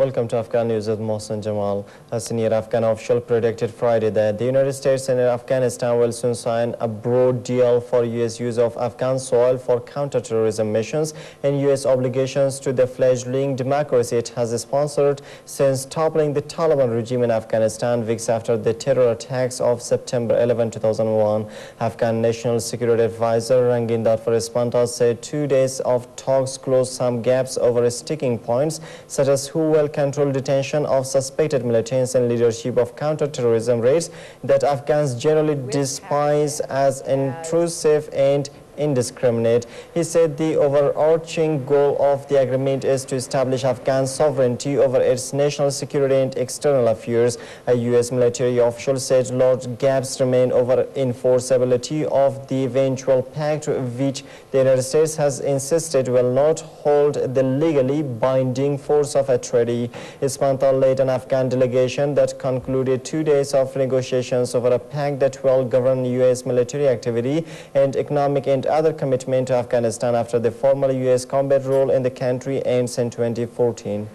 Welcome to Afghanews with Mohsen Jamal. A senior Afghan official predicted Friday that the United States and Afghanistan will soon sign a broad deal for U.S. use of Afghan soil for counterterrorism missions and U.S. obligations to the fledgling democracy it has sponsored since toppling the Taliban regime in Afghanistan weeks after the terror attacks of September 11, 2001. Afghan National Security Advisor Ranginder Farespanta said 2 days of talks closed some gaps over sticking points, such as who will control detention of suspected militants and leadership of counter-terrorism raids that Afghans generally despise as intrusive and indiscriminate. He said the overarching goal of the agreement is to establish Afghan sovereignty over its national security and external affairs. A U.S. military official said large gaps remain over enforceability of the eventual pact, which the United States has insisted will not hold the legally binding force of a treaty. Spanta led an Afghan delegation that concluded 2 days of negotiations over a pact that will govern U.S. military activity and economic and other commitment to Afghanistan after the formal U.S. combat role in the country ends in 2014.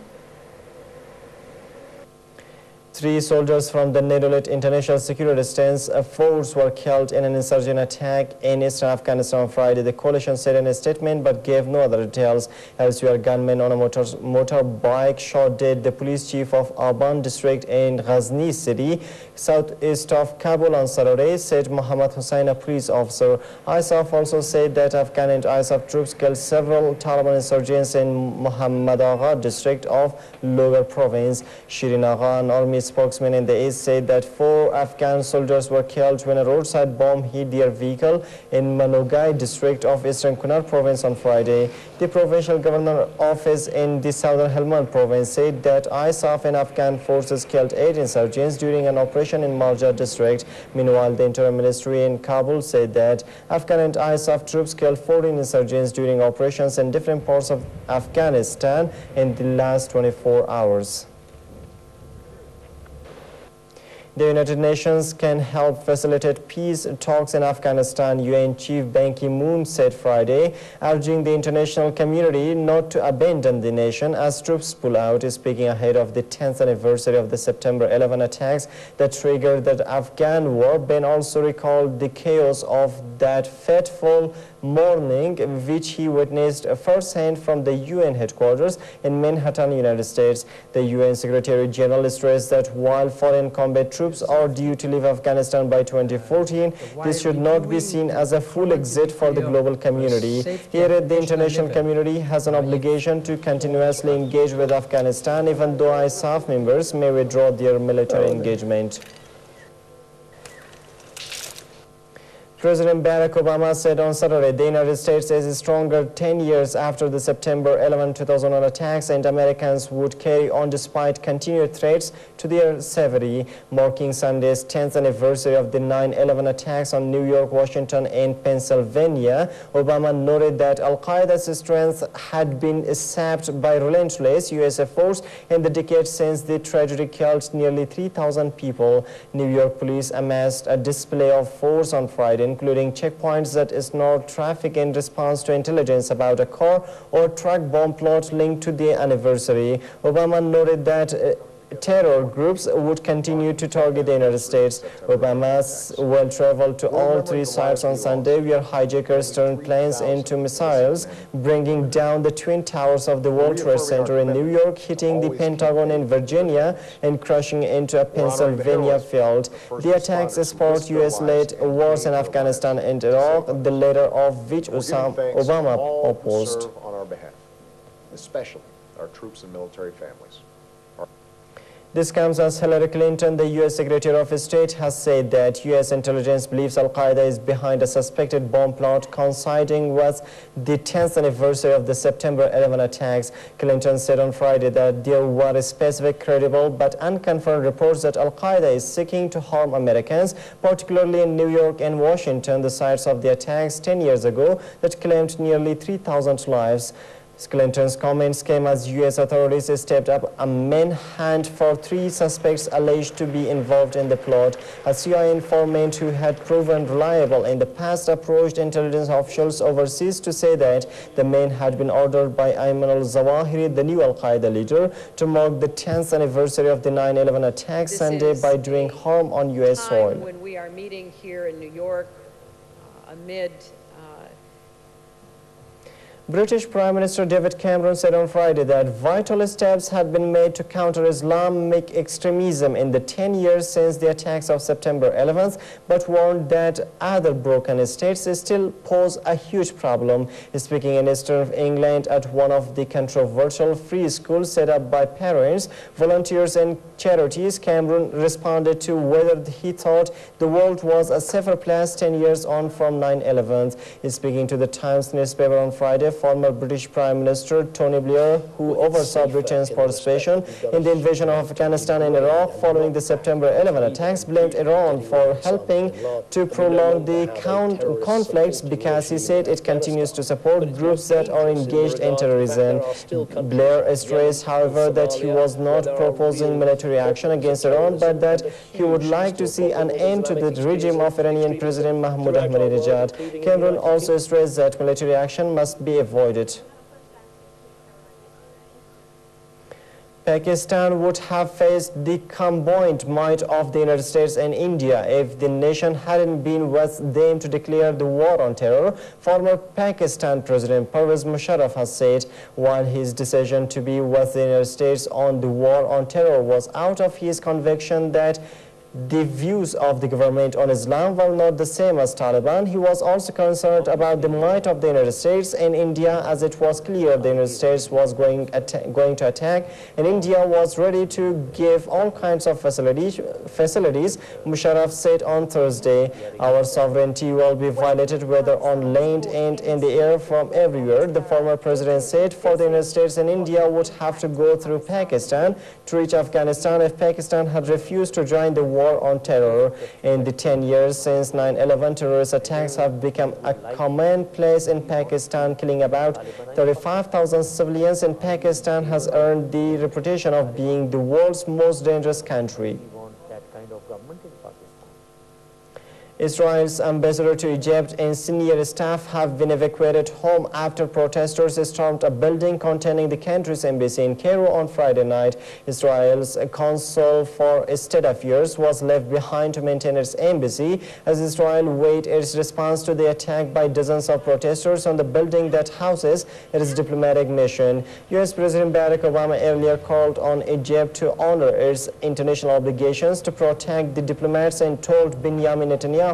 3 soldiers from the NATO-led International Security Assistance Force were killed in an insurgent attack in eastern Afghanistan on Friday, the coalition said in a statement, but gave no other details. Elsewhere, gunmen on a motorbike shot dead the police chief of Aban district in Ghazni city, southeast of Kabul on Saturday, said Muhammad Hussain, a police officer. ISAF also said that Afghan and ISAF troops killed several Taliban insurgents in Muhammad Agha district of Logar province. Shirin Agha, an army spokesman in the east, said that 4 Afghan soldiers were killed when a roadside bomb hit their vehicle in Manogai district of eastern Kunar province on Friday. The provincial governor office in the southern Helmand province said that ISAF and Afghan forces killed 8 insurgents during an operation in Marja district. Meanwhile, the Interior Ministry in Kabul said that Afghan and ISAF troops killed 14 insurgents during operations in different parts of Afghanistan in the last 24 hours. The United Nations can help facilitate peace talks in Afghanistan, UN Chief Ban Ki-moon said Friday, urging the international community not to abandon the nation as troops pull out. Speaking ahead of the 10th anniversary of the September 11 attacks that triggered the Afghan war, Ban also recalled the chaos of that fateful morning, which he witnessed firsthand from the UN headquarters in Manhattan, United States. The UN Secretary General stressed that while foreign combat troops are due to leave Afghanistan by 2014, this should not be seen as a full exit for the global community. He added the international community has an obligation to continuously engage with Afghanistan, even though ISAF members may withdraw their military engagement. President Barack Obama said on Saturday the United States is stronger 10 years after the September 11, 2001 attacks, and Americans would carry on despite continued threats to their safety. Marking Sunday's 10th anniversary of the 9/11 attacks on New York, Washington, and Pennsylvania, Obama noted that Al-Qaeda's strength had been sapped by relentless U.S. efforts in the decades since the tragedy killed nearly 3,000 people. New York police amassed a display of force on Friday, including checkpoints that ignored traffic in response to intelligence about a car or truck bomb plot linked to the anniversary. Obama noted that terror groups would continue to target the United States. Obama will travel to all 3 sites on Sunday, where hijackers turned planes into missiles, bringing down the Twin Towers of the World Trade Center in New York, hitting the Pentagon in Virginia, and crashing into a Pennsylvania field. The attacks sparked U.S.-led wars in Afghanistan and Iraq, the latter of which Obama opposed. On our behalf, especially our troops and military families. This comes as Hillary Clinton, the U.S. Secretary of State, has said that U.S. intelligence believes Al-Qaeda is behind a suspected bomb plot coinciding with the 10th anniversary of the September 11 attacks. Clinton said on Friday that there were specific, credible, but unconfirmed reports that Al-Qaeda is seeking to harm Americans, particularly in New York and Washington, the sites of the attacks 10 years ago that claimed nearly 3,000 lives. Clinton's comments came as U.S. authorities stepped up a manhunt for 3 suspects alleged to be involved in the plot. A CIA informant who had proven reliable in the past approached intelligence officials overseas to say that the men had been ordered by Ayman al-Zawahiri, the new al-Qaeda leader, to mark the 10th anniversary of the 9/11 attack Sunday by doing harm on U.S. soil. When we are meeting here in New York amid British Prime Minister David Cameron said on Friday that vital steps had been made to counter Islamic extremism in the 10 years since the attacks of September 11th, but warned that other broken states still pose a huge problem. Speaking in Eastern of England at one of the controversial free schools set up by parents, volunteers and charities, Cameron responded to whether he thought the world was a safer place 10 years on from 9/11. Speaking to the Times newspaper on Friday, former British Prime Minister Tony Blair, who oversaw Britain's participation in the invasion of Afghanistan and Iraq following the September 11 attacks, blamed Iran for helping to prolong the conflicts because he said it continues to support groups that are engaged in terrorism. Blair stressed, however, that he was not proposing military action against Iran, but that he would like to see an end to the regime of Iranian President Mahmoud Ahmadinejad. Cameron also stressed that military action must be avoided. Pakistan would have faced the combined might of the United States and India if the nation hadn't been with them to declare the war on terror, former Pakistan President Pervez Musharraf has said, while his decision to be with the United States on the war on terror was out of his conviction that the views of the government on Islam were not the same as Taliban. He was also concerned about the might of the United States and India, as it was clear the United States was going to attack and India was ready to give all kinds of facilities. Musharraf said on Thursday, our sovereignty will be violated whether on land and in the air from everywhere. The former president said for the United States and India would have to go through Pakistan to reach Afghanistan if Pakistan had refused to join the war on terror. In the 10 years since 9/11, terrorist attacks have become a commonplace in Pakistan, killing about 35,000 civilians, and Pakistan has earned the reputation of being the world's most dangerous country. Israel's ambassador to Egypt and senior staff have been evacuated home after protesters stormed a building containing the country's embassy in Cairo on Friday night. Israel's consul for state affairs was left behind to maintain its embassy as Israel weighed its response to the attack by dozens of protesters on the building that houses its diplomatic mission. U.S. President Barack Obama earlier called on Egypt to honor its international obligations to protect the diplomats and told Benjamin Netanyahu,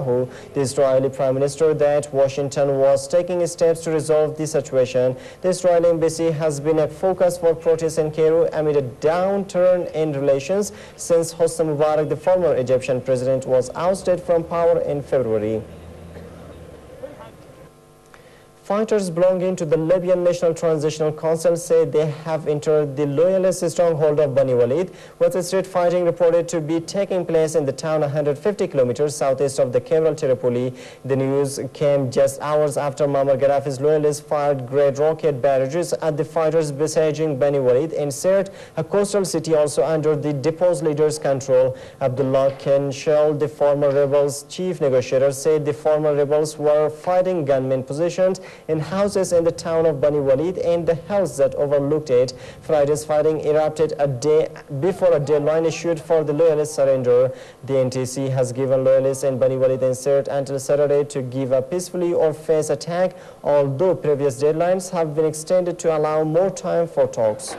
the Israeli Prime Minister, that Washington was taking steps to resolve the situation. The Israeli embassy has been a focus for protests in Cairo amid a downturn in relations since Hosni Mubarak, the former Egyptian president, was ousted from power in February. Fighters belonging to the Libyan National Transitional Council say they have entered the loyalist stronghold of Bani Walid, with street fighting reported to be taking place in the town 150 kilometers southeast of the capital Tripoli. The news came just hours after Muammar Gaddafi's loyalists fired great rocket barrages at the fighters besieging Bani Walid and Sirte, a coastal city also under the deposed leader's control. Abdullah Kenshel, the former rebels' chief negotiator, said the former rebels were fighting gunmen positioned in houses in the town of Bani Walid and the hills that overlooked it. Friday's fighting erupted a day before a deadline issued for the loyalist surrender. The NTC has given loyalists in Bani Walid and Sirte until Saturday to give up peacefully or face attack, although previous deadlines have been extended to allow more time for talks.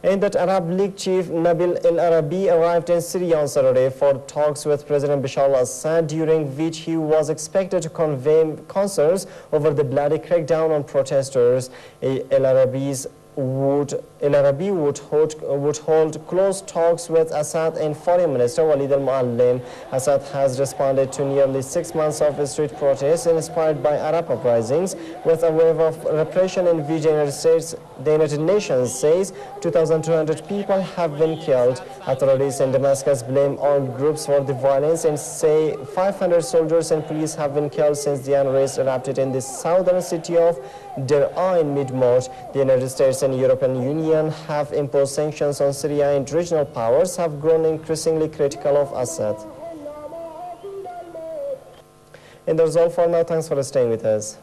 And that Arab League chief Nabil El-Arabi arrived in Syria on Saturday for talks with President Bashar al-Assad, during which he was expected to convey concerns over the bloody crackdown on protesters. El-Arabi would hold close talks with Assad and Foreign Minister Walid al-Muallim. Assad has responded to nearly 6 months of street protests inspired by Arab uprisings with a wave of repression in which the United States The United Nations says 2,200 people have been killed. Authorities in Damascus blame armed groups for the violence and say 500 soldiers and police have been killed since the unrest erupted in the southern city of Daraa in mid-March. The United States and European Union have imposed sanctions on Syria, and regional powers have grown increasingly critical of Assad. And that's all for now. Thanks for staying with us.